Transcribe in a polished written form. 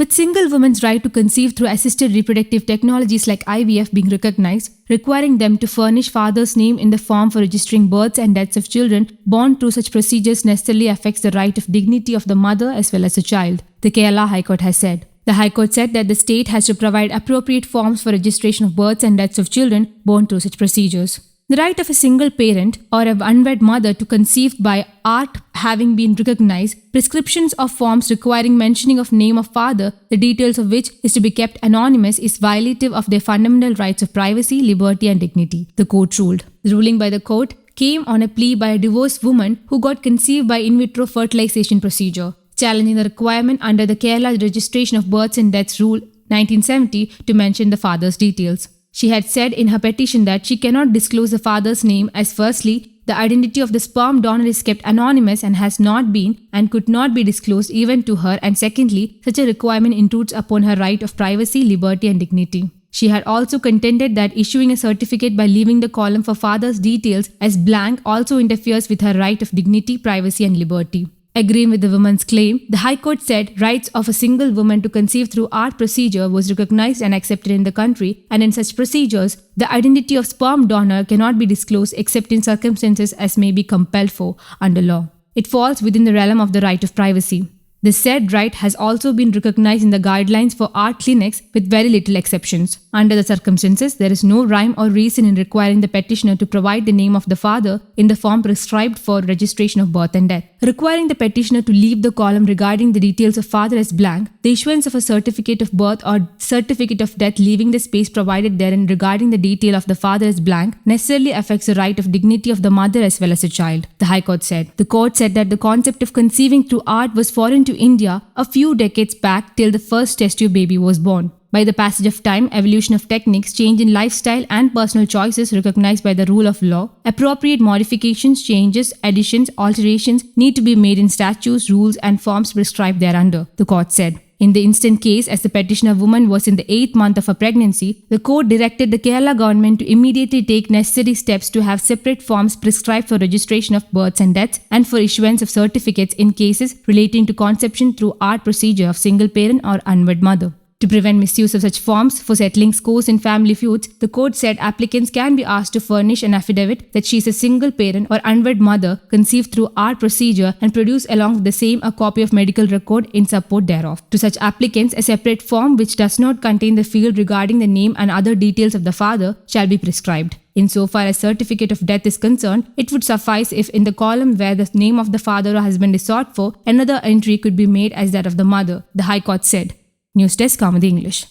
With single women's right to conceive through assisted reproductive technologies like IVF being recognized, requiring them to furnish father's name in the form for registering births and deaths of children born through such procedures necessarily affects the right of dignity of the mother as well as the child, the Kerala High Court has said. The High Court said that the state has to provide appropriate forms for registration of births and deaths of children born through such procedures. The right of a single parent or an unwed mother to conceive by art having been recognized, prescriptions of forms requiring mentioning of name of father, the details of which is to be kept anonymous, is violative of their fundamental rights of privacy, liberty and dignity, the court ruled. The ruling by the court came on a plea by a divorced woman who got conceived by in vitro fertilization procedure, challenging the requirement under the Kerala Registration of Births and Deaths Rule 1970 to mention the father's details. She had said in her petition that she cannot disclose the father's name as firstly, the identity of the sperm donor is kept anonymous and has not been and could not be disclosed even to her, and secondly, such a requirement intrudes upon her right of privacy, liberty and dignity. She had also contended that issuing a certificate by leaving the column for father's details as blank also interferes with her right of dignity, privacy and liberty. Agreeing with the woman's claim, the High Court said rights of a single woman to conceive through art procedure was recognized and accepted in the country, and in such procedures, the identity of sperm donor cannot be disclosed except in circumstances as may be compelled for under law. It falls within the realm of the right of privacy. The said right has also been recognized in the guidelines for art clinics with very little exceptions. Under the circumstances, there is no rhyme or reason in requiring the petitioner to provide the name of the father in the form prescribed for registration of birth and death. Requiring the petitioner to leave the column regarding the details of father as blank, the issuance of a certificate of birth or certificate of death leaving the space provided therein regarding the detail of the father as blank necessarily affects the right of dignity of the mother as well as the child, the High Court said. The court said that the concept of conceiving through art was foreign to India a few decades back till the first test tube baby was born. By the passage of time, evolution of techniques, change in lifestyle and personal choices recognized by the rule of law, appropriate modifications, changes, additions, alterations need to be made in statutes, rules and forms prescribed thereunder, the court said. In the instant case, as the petitioner woman was in the 8th month of her pregnancy, the court directed the Kerala government to immediately take necessary steps to have separate forms prescribed for registration of births and deaths and for issuance of certificates in cases relating to conception through art procedure of single parent or unwed mother. To prevent misuse of such forms for settling scores in family feuds, the court said applicants can be asked to furnish an affidavit that she is a single parent or unwed mother conceived through art procedure and produce along with the same a copy of medical record in support thereof. To such applicants, a separate form which does not contain the field regarding the name and other details of the father shall be prescribed. Insofar as certificate of death is concerned, it would suffice if in the column where the name of the father or husband is sought for, another entry could be made as that of the mother, the High Court said. News Desk, Comedy English.